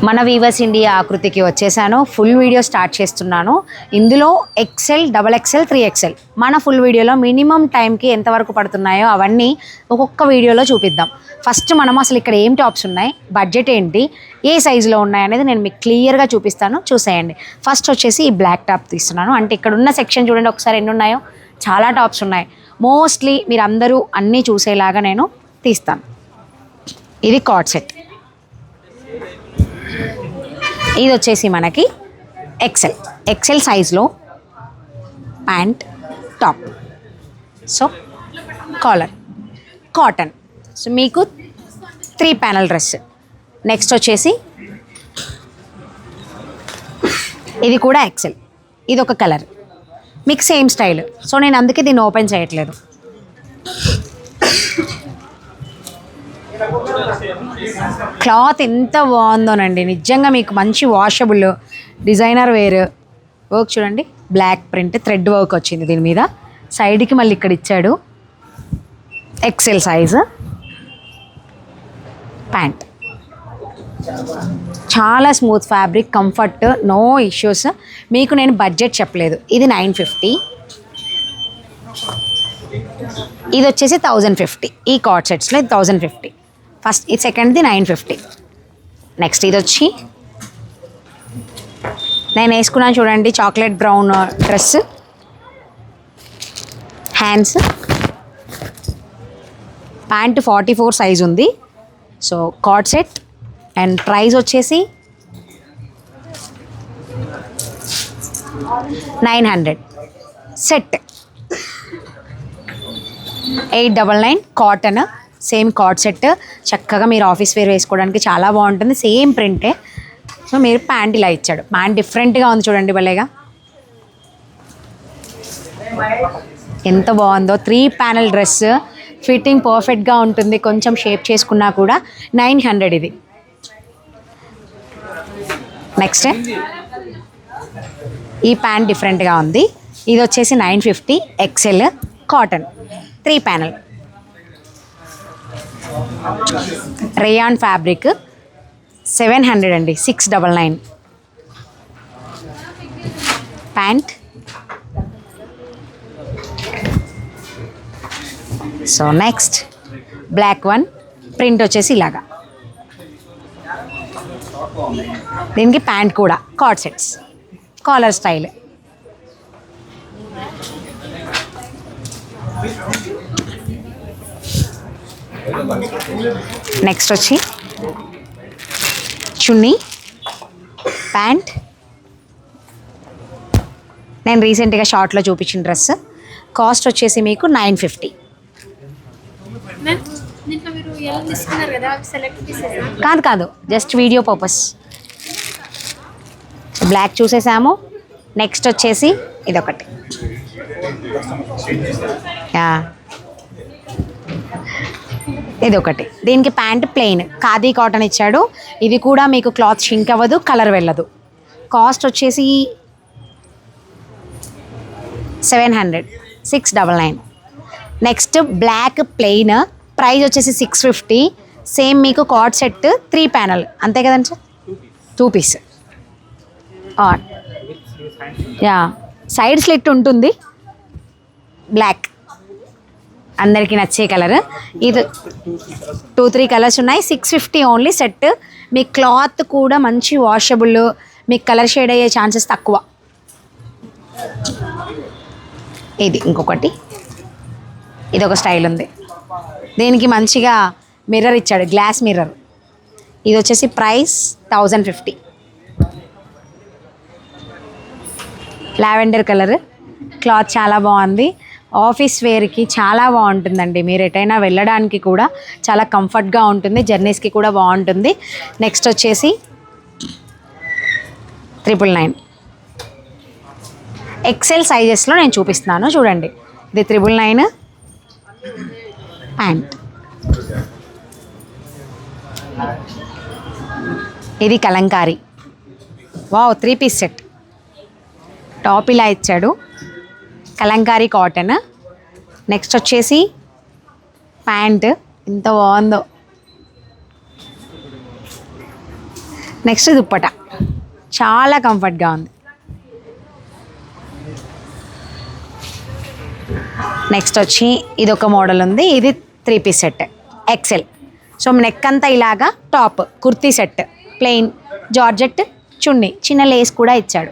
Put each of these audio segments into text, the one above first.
మన weavers India ఆకృతికి వచ్చేసాను. Full video start చేస్తున్నాను. ఇందులో ఎక్సెల్, డబల్ ఎక్సెల్, 3XL మన ఫుల్ వీడియోలో మినిమం టైంకి ఎంతవరకు పడుతున్నాయో అవన్నీ ఒక్కొక్క వీడియోలో చూపిద్దాం. ఫస్ట్ మనం అసలు ఇక్కడ ఏం టాప్స్ ఉన్నాయి, బడ్జెట్ ఏంటి, ఏ సైజులో ఉన్నాయి అనేది నేను మీకు క్లియర్గా చూపిస్తాను, చూసేయండి. ఫస్ట్ వచ్చేసి ఈ బ్లాక్ టాప్ తీస్తున్నాను. అంటే ఇక్కడ ఉన్న సెక్షన్ చూడండి ఒకసారి ఎన్ని ఉన్నాయో, చాలా టాప్స్ ఉన్నాయి. మోస్ట్లీ మీరు అందరూ అన్నీ చూసేలాగా నేను తీస్తాను. ఇది కార్డ్ సెట్. ఇది వచ్చేసి మనకి ఎక్సెల్ సైజ్లో pant, top, so collar, cotton. So మీకు 3 ప్యానల్ డ్రెస్. నెక్స్ట్ వచ్చేసి ఇది కూడా ఎక్సెల్, ఇది ఒక కలర్, మీకు సేమ్ స్టైల్. సో నేను అందుకే దీన్ని ఓపెన్ చేయట్లేదు. క్లాత్ ఎంత బాగుందోనండి, నిజంగా మీకు మంచి వాషబుల్ డిజైనర్ వేర్. వర్క్ చూడండి, బ్లాక్ ప్రింట్ థ్రెడ్ వర్క్ వచ్చింది దీని మీద. సైడ్కి మళ్ళీ ఇక్కడ ఇచ్చాడు. ఎక్సెల్ సైజ్ ప్యాంట్, చాలా smooth fabric, comfort, no issues. మీకు నేను బడ్జెట్ చెప్పలేదు. ఇది 950, ఇది వచ్చేసి 1050. ఈ కార్డ్ సెట్స్లో ఇది 1050. ఫస్ట్ ఇది సెకండ్ది 950. నెక్స్ట్ ఇది వచ్చి నేను వేసుకున్నాను చూడండి, chocolate brown dress, hands, pant 44 size ఉంది. So cord set and price వచ్చేసి 900. Set 899 cotton, same cord set. చక్కగా మీరు ఆఫీస్ వేర్ వేసుకోవడానికి చాలా బాగుంటుంది. సేమ్ ప్రింటే. సో మీరు ప్యాంట్ ఇలా ఇచ్చాడు. ప్యాంట్ డిఫరెంట్గా ఉంది చూడండి, భలేగా ఎంత బాగుందో. 3 ప్యానల్ డ్రెస్, ఫిట్టింగ్ పర్ఫెక్ట్గా ఉంటుంది. కొంచెం షేప్ చేసుకున్నా కూడా 900 ఇది. నెక్స్ట్ ఈ ప్యాంట్ డిఫరెంట్గా ఉంది. ఇది వచ్చేసి 950 XL cotton, 3 panel, rayon fabric, 700 అండి, 699 pant. So next block one, print వచ్చేసి ఇలాగా. దీనికి ప్యాంట్ కూడా cord sets, collar style. Next వచ్చి చున్నీ, ప్యాంట్. నేను రీసెంట్గా షార్ట్లో చూపించిన డ్రెస్. కాస్ట్ వచ్చేసి మీకు 950. కాదు, జస్ట్ వీడియో పర్పస్. బ్లాక్ చూసేసాము. నెక్స్ట్ వచ్చేసి ఇదొకటి, ఇదొకటి. దీనికి ప్యాంట్ ప్లెయిన్ ఖాదీ కాటన్ ఇచ్చాడు. ఇది కూడా మీకు క్లాత్ షింక్ అవ్వదు, కలర్ వెళ్ళదు. కాస్ట్ వచ్చేసి 700, 699. నెక్స్ట్ బ్లాక్ ప్లెయిన్, ప్రైస్ వచ్చేసి 650. సేమ్ మీకు కార్డ్ సెట్, 3 ప్యానల్, అంతే కదండి సార్, 2 పీస్. సైడ్ స్లిట్ ఉంటుంది, బ్లాక్, అందరికీ నచ్చే కలర్. ఇది 2-3 కలర్స్ ఉన్నాయి. 650 ఓన్లీ సెట్. మీ క్లాత్ కూడా మంచి వాషబుల్, మీకు కలర్ షేడ్ అయ్యే ఛాన్సెస్ తక్కువ. ఇది ఇంకొకటి, ఇది ఒక స్టైల్ ఉంది. దీనికి మంచిగా మిర్రర్ ఇచ్చాడు, గ్లాస్ మిర్రర్. ఇది వచ్చేసి ప్రైస్ 1050. లావెండర్ కలర్, క్లాత్ చాలా బాగుంది. ఆఫీస్ వేర్కి చాలా బాగుంటుందండి. మీరు ఎటైనా వెళ్ళడానికి కూడా చాలా కంఫర్ట్గా ఉంటుంది, జర్నీస్కి కూడా బాగుంటుంది. నెక్స్ట్ వచ్చేసి 999 ఎక్సెల్ సైజెస్లో నేను చూపిస్తున్నాను చూడండి. ఇది 999 ప్యాంట్. ఇది Kalamkari, wow, 3 piece set. Top ఇలా ఇచ్చాడు, కలంకారీ కాటన్. నెక్స్ట్ వచ్చేసి ప్యాంట్, ఎంత బాగుందో. నెక్స్ట్ దుప్పట చాలా కంఫర్ట్గా ఉంది. నెక్స్ట్ వచ్చి ఇది ఒక మోడల్ ఉంది, ఇది 3 piece set XL. So neck అంతా ఇలాగా top kurti set plain georgette chunni, చిన్న లేస్ కూడా ఇచ్చాడు.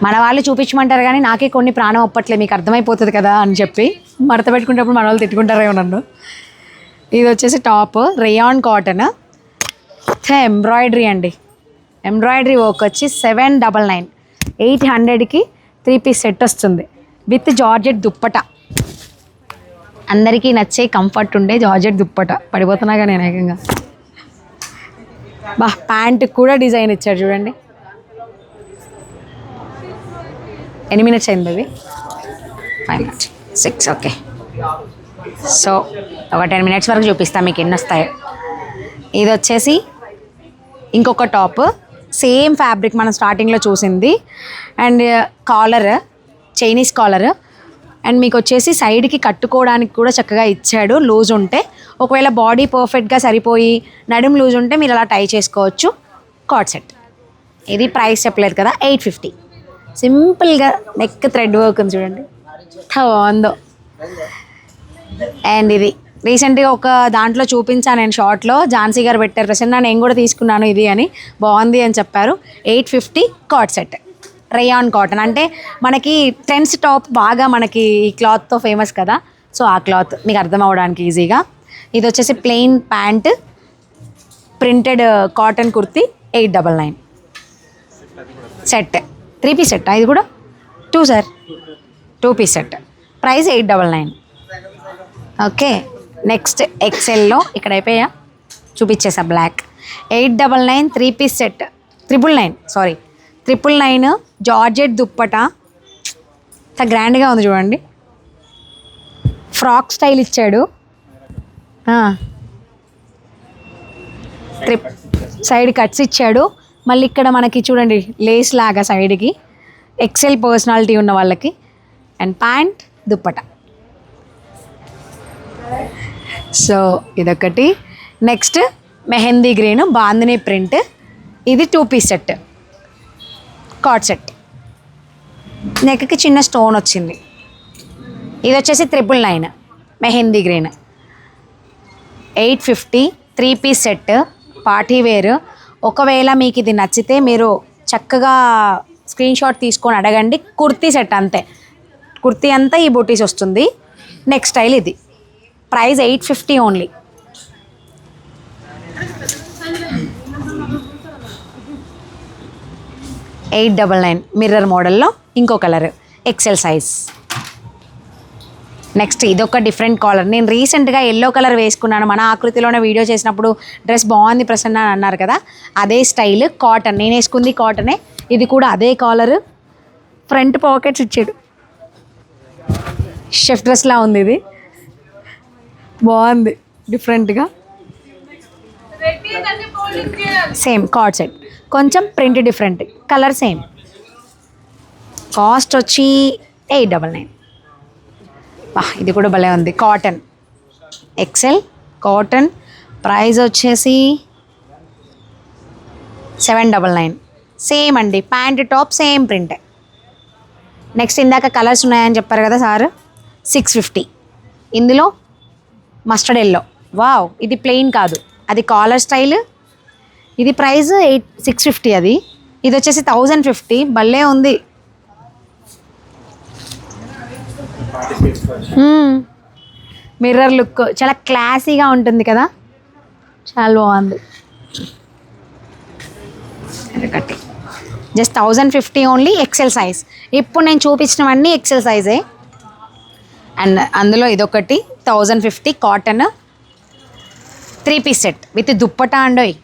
మన వాళ్ళు చూపించమంటారు కానీ నాకే కొన్ని ప్రాణం ఒప్పట్లే, మీకు అర్థమైపోతుంది కదా అని చెప్పి మడత పెట్టుకునేటప్పుడు మన వాళ్ళు తిట్టుకుంటారేమో నన్ను. ఇది వచ్చేసి టాప్ రేయాన్ కాటన్ ఎంబ్రాయిడరీ అండి. ఎంబ్రాయిడరీ వర్క్ వచ్చి 799 800కి 3 పీస్ సెట్ వస్తుంది విత్ జార్జెట్ దుప్పట. అందరికీ నచ్చే కంఫర్ట్ ఉండే జార్జెట్ దుప్పట. పడిపోతున్నాగా నేను ఏకంగా. బా ప్యాంట్ కూడా డిజైన్ ఇచ్చాడు చూడండి. ఎన్ని మినిట్స్ అయింది అవి? 5 minutes 6. ఓకే, సో ఒక 10 minutes వరకు చూపిస్తాను మీకు ఎన్ని వస్తాయో. ఇది వచ్చేసి ఇంకొక టాప్ సేమ్ ఫ్యాబ్రిక్ మనం స్టార్టింగ్లో చూసింది. And caller Chinese collar. And మీకు వచ్చేసి సైడ్కి కట్టుకోవడానికి కూడా చక్కగా ఇచ్చాడు లూజ్ ఉంటే. ఒకవేళ బాడీ పర్ఫెక్ట్గా సరిపోయి నడుము లూజ్ ఉంటే మీరు అలా టై చేసుకోవచ్చు. Card set. ఇది ప్రైస్ చెప్పలేదు కదా, 850. సింపుల్గా నెక్ థ్రెడ్ వర్క్ ఉంది చూడండి, బాగుందో. అండ్ ఇది రీసెంట్గా ఒక దాంట్లో చూపించాను నేను షార్ట్లో, ఝాన్సీ గారు పెట్టారు ప్రసన్న, నేను కూడా తీసుకున్నాను ఇది అని, బాగుంది అని చెప్పారు. 850 కార్డ్ సెట్ రేయాన్ కాటన్. అంటే మనకి ట్రెండ్స్ టాప్ బాగా మనకి ఈ క్లాత్తో ఫేమస్ కదా, సో ఆ క్లాత్ మీకు అర్థం అవ్వడానికి ఈజీగా. ఇది వచ్చేసి plain pant printed cotton kurti 899 set. 3 piece set ఇది కూడా 2 piece set price 899. Okay, next ఎక్సెల్లో ఇక్కడ అయిపోయా చూపించేసా black 899 3 piece set 999 georgette dupatta. చాలా గ్రాండ్గా ఉంది చూడండి, ఫ్రాక్ స్టైల్ ఇచ్చాడు. సైడ్ కట్స్ ఇచ్చాడు. మళ్ళీ ఇక్కడ మనకి చూడండి లేస్ లాగా సైడ్కి, ఎక్సెల్ పర్సనాలిటీ ఉన్న వాళ్ళకి. And pant dupatta. సో ఇదొకటి. Next mehndi green bandhani print. ఇది 2 పీస్ సెట్ కార్డ్ సెట్. నెక్కి చిన్న స్టోన్ వచ్చింది. ఇది వచ్చేసి 999 mehndi green 850 3 piece set party wear. ఒకవేళ మీకు ఇది నచ్చితే మీరు చక్కగా స్క్రీన్ షాట్ తీసుకొని అడగండి. కుర్తీ సెట్ అంతే, కుర్తీ అంతా ఈ బూటీస్ వస్తుంది. నెక్స్ట్ స్టైల్ ఇది ప్రైస్ 850 ఓన్లీ. $899 మిర్రర్ మోడల్లో ఇంకో కలర్ ఎక్సెల్ సైజ్. నెక్స్ట్ ఇదొక డిఫరెంట్ కాలర్. నేను రీసెంట్గా ఎల్లో కలర్ వేసుకున్నాను, మన ఆకృతిలోనే వీడియో చేసినప్పుడు డ్రెస్ బాగుంది ప్రసన్న అని అన్నారు కదా, అదే స్టైల్ కాటన్. నేను వేసుకుంది కాటనే, ఇది కూడా అదే కాలర్. ఫ్రంట్ పాకెట్స్ ఇచ్చాడు, షెఫ్ డ్రెస్లా ఉంది. ఇది బాగుంది డిఫరెంట్గా. సేమ్ కార్డ్ సెట్, కొంచెం print different, colour same. Cost వచ్చి 899. ఇది కూడా భలే ఉంది, కాటన్ ఎక్సెల్ కాటన్. ప్రైస్ వచ్చేసి 799. సేమ్ అండి, pant top same print. Next ఇందాక కలర్స్ ఉన్నాయని చెప్పారు కదా సార్, 650. ఇందులో మస్టర్డ్ ఎల్లో. వావ్, ఇది ప్లెయిన్ కాదు, అది కాలర్ స్టైల్. ఇది ప్రైస్ 650 అది. ఇది వచ్చేసి 1050. భలే ఉంది. మిర్రర్ లుక్ చాలా క్లాసీగా ఉంటుంది కదా, చాలా బాగుంది. Just 1050 only XL size. ఇప్పుడు నేను చూపించినవన్నీ ఎక్సెల్ సైజే. అండ్ అందులో ఇదొకటి 1050 cotton 3 piece set with dupatta అండోయ్.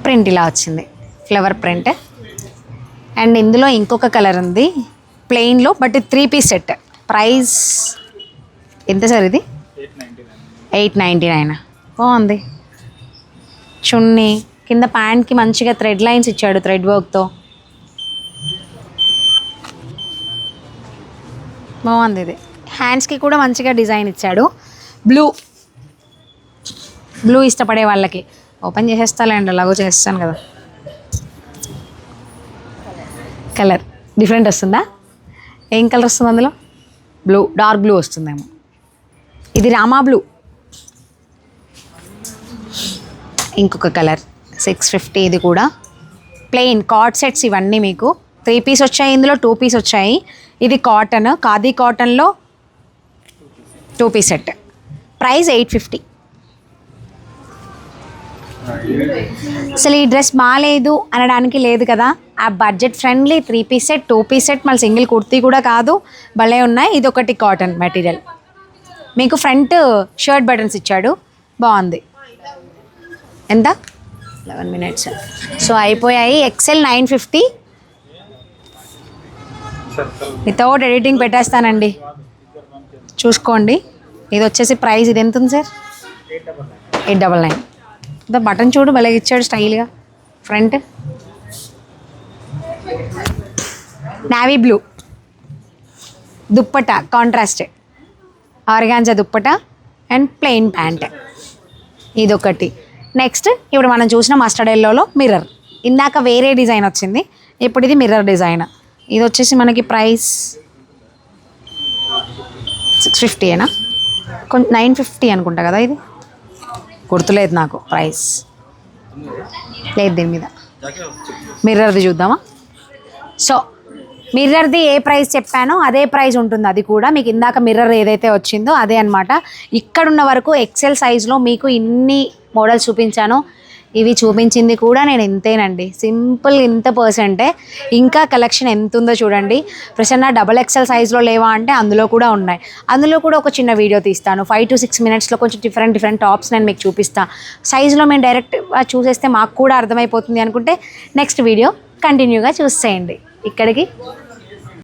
ప్రింట్ ఇలా వచ్చింది, ఫ్లవర్ ప్రింట్. అండ్ ఇందులో ఇంకొక కలర్ ఉంది ప్లెయిన్లో, బట్ 3 పీస్ సెట్. ప్రైస్ ఎంత సార్ ఇది? 899. బాగుంది. చున్నీ కింద ప్యాంట్కి మంచిగా థ్రెడ్ లైన్స్ ఇచ్చాడు థ్రెడ్ వర్క్తో, బాగుంది. ఇది హ్యాండ్స్కి కూడా మంచిగా డిజైన్ ఇచ్చాడు. బ్లూ ఇష్టపడే వాళ్ళకి ఓపెన్ చేసేస్తాలేండి, అలాగో చేస్తాను కదా. కలర్ డిఫరెంట్ వస్తుందా? ఏం కలర్ వస్తుంది అందులో? బ్లూ, డార్క్ బ్లూ వస్తుందేమో. ఇది రామా బ్లూ. ఇంకొక కలర్ 650, ఇది కూడా ప్లెయిన్ కార్డ్ సెట్స్ ఇవన్నీ మీకు 3 పీస్ వచ్చాయి, ఇందులో 2 పీస్ వచ్చాయి. ఇది కాటన్, ఖాదీ కాటన్లో 2 పీస్ సెట్, ప్రైస్ 850. అసలు ఈ డ్రెస్ బాగాలేదు అనడానికి లేదు కదా, ఆ budget friendly 3 piece set, 2 piece set, మళ్ళీ సింగిల్ కుర్తీ కూడా కాదు, భలే ఉన్నాయి. ఇది ఒకటి కాటన్ మెటీరియల్, మీకు ఫ్రంట్ షర్ట్ బటన్స్ ఇచ్చాడు, బాగుంది. ఎంత? 11 minutes. సో అయిపోయాయి. ఎక్సెల్ 950 వితౌట్ ఎడిటింగ్ పెట్టేస్తానండి, చూసుకోండి. ఇది వచ్చేసి ప్రైస్, ఇది ఎంత ఉంది సార్? 899. ఇదో బటన్ చూడు భలే ఇచ్చాడు స్టైల్గా, front navy blue, dupatta contrast organza dupatta and plain pant, ఇదొకటి. నెక్స్ట్ ఇప్పుడు మనం చూసిన మస్టర్డ్ ఎల్లోలో మిర్రర్, ఇందాక వేరే డిజైన్ వచ్చింది, ఇప్పుడు ఇది మిర్రర్ డిజైన్. ఇది వచ్చేసి మనకి ప్రైస్ 650ఏనా, కొంచెం 950 అనుకుంటా కదా, ఇది గుర్తులేదు నాకు ప్రైస్, లేదు దీని మీద. మిర్రర్ది చూద్దామా? సో మిర్రర్ది ఏ ప్రైస్ చెప్పానో అదే ప్రైస్ ఉంటుంది, అది కూడా మీకు ఇందాక మిర్రర్ ఏదైతే వచ్చిందో అదే అనమాట. ఇక్కడున్న వరకు ఎక్సెల్ సైజ్లో మీకు ఇన్ని మోడల్స్ చూపించాను, ఇవి చూపించింది కూడా నేను ఇంతేనండి, సింపుల్ ఇంత పర్సెంటే. ఇంకా కలెక్షన్ ఎంత ఉందో చూడండి. ప్రసన్న XXL సైజ్లో లేవా అంటే అందులో కూడా ఉన్నాయి, అందులో కూడా ఒక చిన్న వీడియో తీస్తాను. 5 to 6 minutesలో కొంచెం డిఫరెంట్ టాప్స్ నేను మీకు చూపిస్తాను. సైజులో మేము డైరెక్ట్ చూసేస్తే మాకు కూడా అర్థమైపోతుంది అనుకుంటే నెక్స్ట్ వీడియో కంటిన్యూగా చూసేయండి. ఇక్కడికి